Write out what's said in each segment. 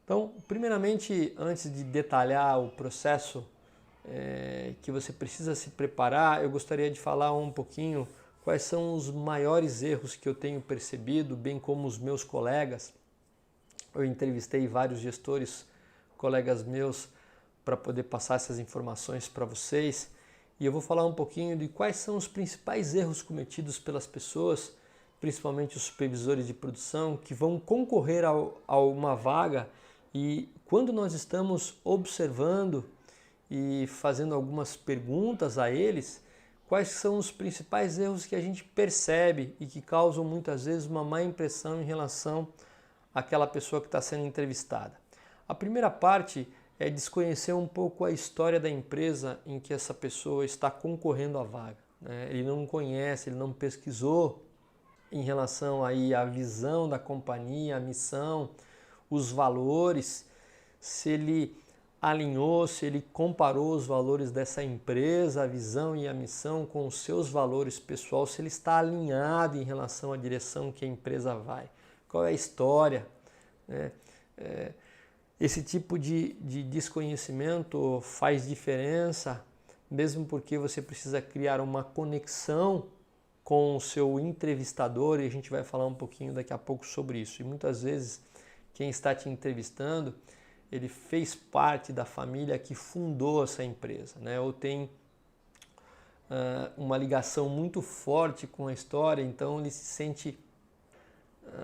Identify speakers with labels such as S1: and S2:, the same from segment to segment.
S1: Então, primeiramente, antes de detalhar o processo que você precisa se preparar, eu gostaria de falar um pouquinho quais são os maiores erros que eu tenho percebido, bem como os meus colegas. Eu entrevistei vários gestores, colegas meus, para poder passar essas informações para vocês. E eu vou falar um pouquinho de quais são os principais erros cometidos pelas pessoas, principalmente os supervisores de produção, que vão concorrer a uma vaga. E quando nós estamos observando e fazendo algumas perguntas a eles, quais são os principais erros que a gente percebe e que causam muitas vezes uma má impressão em relação àquela pessoa que está sendo entrevistada. A primeira parte é desconhecer um pouco a história da empresa em que essa pessoa está concorrendo à vaga, né? Ele não conhece, ele não pesquisou em relação aí à visão da companhia, a missão, os valores, se ele alinhou, se ele comparou os valores dessa empresa, a visão e a missão com os seus valores pessoais, se ele está alinhado em relação à direção que a empresa vai, qual é a história, né? Esse tipo de desconhecimento faz diferença, mesmo porque você precisa criar uma conexão com o seu entrevistador, e a gente vai falar um pouquinho daqui a pouco sobre isso. E muitas vezes quem está te entrevistando, ele fez parte da família que fundou essa empresa, né? Ou tem uma ligação muito forte com a história, então ele se sente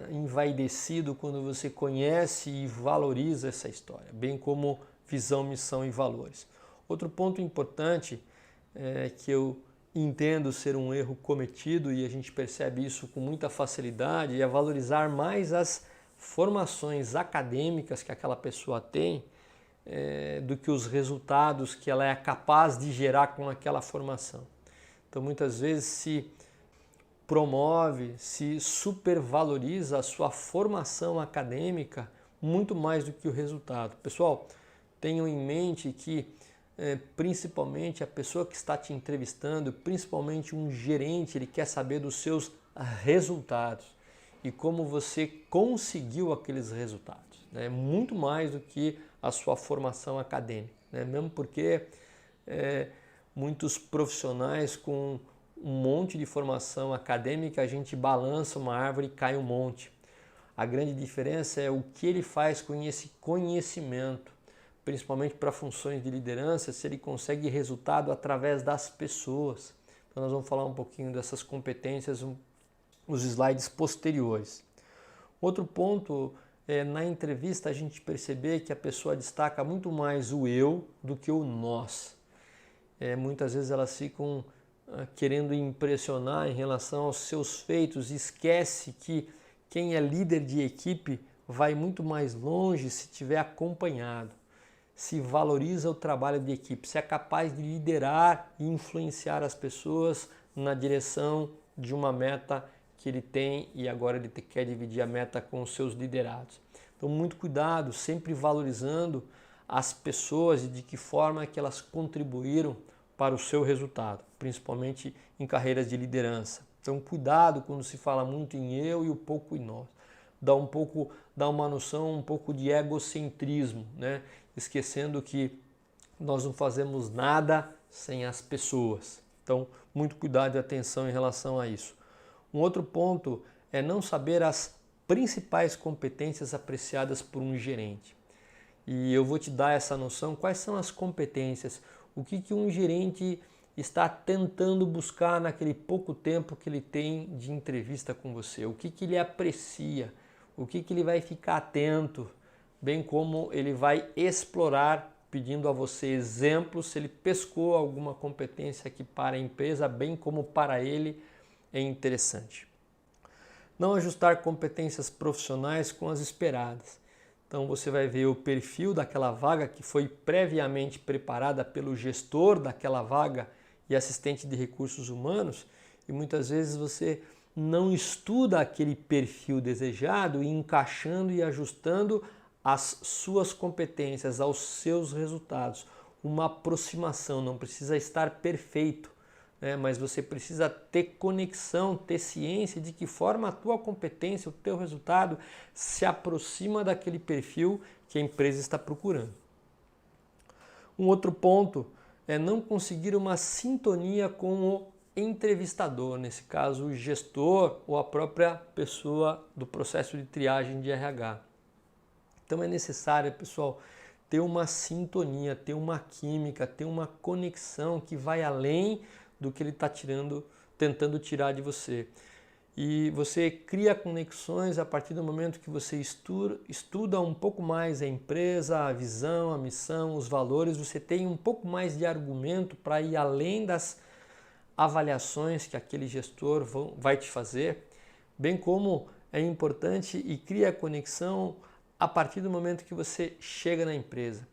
S1: envaidecido quando você conhece e valoriza essa história, bem como visão, missão e valores. Outro ponto importante que eu entendo ser um erro cometido, e a gente percebe isso com muita facilidade, é valorizar mais as formações acadêmicas que aquela pessoa tem do que os resultados que ela é capaz de gerar com aquela formação. Então muitas vezes se promove, se supervaloriza a sua formação acadêmica muito mais do que o resultado. Pessoal, tenham em mente que principalmente a pessoa que está te entrevistando, principalmente um gerente, ele quer saber dos seus resultados e como você conseguiu aqueles resultados, né? Muito mais do que a sua formação acadêmica, né? Mesmo porque muitos profissionais com um monte de formação acadêmica, a gente balança uma árvore e cai um monte. A grande diferença é o que ele faz com esse conhecimento, principalmente para funções de liderança, se ele consegue resultado através das pessoas. Então nós vamos falar um pouquinho dessas competências nos slides posteriores. Outro ponto é na entrevista a gente perceber que a pessoa destaca muito mais o eu do que o nós. Muitas vezes elas ficam querendo impressionar em relação aos seus feitos, esquece que quem é líder de equipe vai muito mais longe se tiver acompanhado, se valoriza o trabalho de equipe, se é capaz de liderar e influenciar as pessoas na direção de uma meta que ele tem e agora ele quer dividir a meta com os seus liderados. Então muito cuidado, sempre valorizando as pessoas e de que forma que elas contribuíram para o seu resultado, principalmente em carreiras de liderança. Então cuidado quando se fala muito em eu e o pouco em nós. Dá uma noção um pouco de egocentrismo, né? Esquecendo que nós não fazemos nada sem as pessoas. Então muito cuidado e atenção em relação a isso. Um outro ponto é não saber as principais competências apreciadas por um gerente. E eu vou te dar essa noção, quais são as competências, o que um gerente está tentando buscar naquele pouco tempo que ele tem de entrevista com você, o que ele aprecia, o que ele vai ficar atento, bem como ele vai explorar, pedindo a você exemplos, se ele pescou alguma competência que para a empresa, bem como para ele, é interessante. Não ajustar competências profissionais com as esperadas. Então você vai ver o perfil daquela vaga que foi previamente preparada pelo gestor daquela vaga e assistente de recursos humanos, e muitas vezes você não estuda aquele perfil desejado e encaixando e ajustando as suas competências aos seus resultados. Uma aproximação, não precisa estar perfeito, né? Mas você precisa ter conexão, ter ciência de que forma a tua competência, o teu resultado se aproxima daquele perfil que a empresa está procurando. Um outro ponto é não conseguir uma sintonia com o entrevistador, nesse caso o gestor ou a própria pessoa do processo de triagem de RH. Então é necessário, pessoal, ter uma sintonia, ter uma química, ter uma conexão que vai além do que ele está tentando tirar de você. E você cria conexões a partir do momento que você estuda um pouco mais a empresa, a visão, a missão, os valores, você tem um pouco mais de argumento para ir além das avaliações que aquele gestor vai te fazer, bem como é importante e cria conexão a partir do momento que você chega na empresa,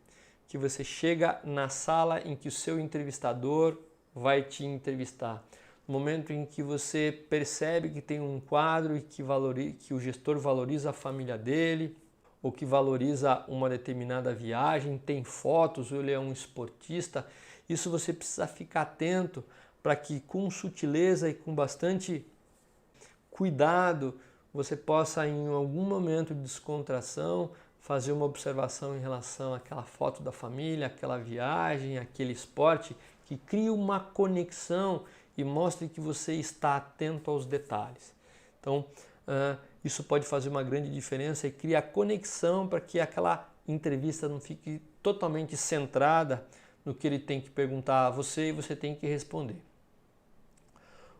S1: que você chega na sala em que o seu entrevistador vai te entrevistar. No momento em que você percebe que tem um quadro e que o gestor valoriza a família dele, ou que valoriza uma determinada viagem, tem fotos, ou ele é um esportista, isso você precisa ficar atento para que com sutileza e com bastante cuidado você possa em algum momento de descontração fazer uma observação em relação àquela foto da família, aquela viagem, aquele esporte, que crie uma conexão e mostre que você está atento aos detalhes. Então, isso pode fazer uma grande diferença e cria conexão para que aquela entrevista não fique totalmente centrada no que ele tem que perguntar a você e você tem que responder.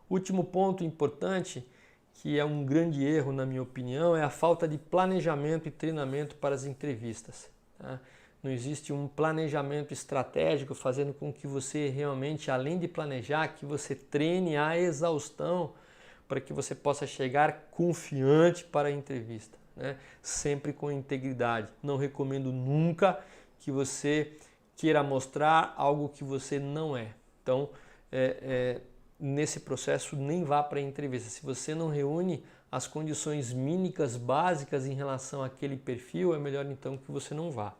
S1: Último ponto importante, que é um grande erro na minha opinião, é a falta de planejamento e treinamento para as entrevistas. Tá? Não existe um planejamento estratégico fazendo com que você realmente, além de planejar, que você treine a exaustão para que você possa chegar confiante para a entrevista, né? Sempre com integridade. Não recomendo nunca que você queira mostrar algo que você não é. Então, nesse processo nem vá para a entrevista. Se você não reúne as condições mínimas básicas em relação àquele perfil, é melhor então que você não vá.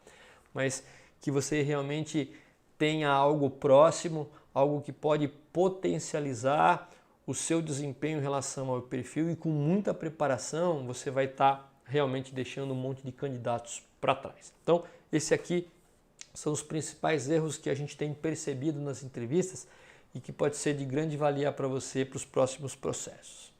S1: Mas que você realmente tenha algo próximo, algo que pode potencializar o seu desempenho em relação ao perfil, e com muita preparação você vai estar realmente deixando um monte de candidatos para trás. Então, esse aqui são os principais erros que a gente tem percebido nas entrevistas e que pode ser de grande valia para você para os próximos processos.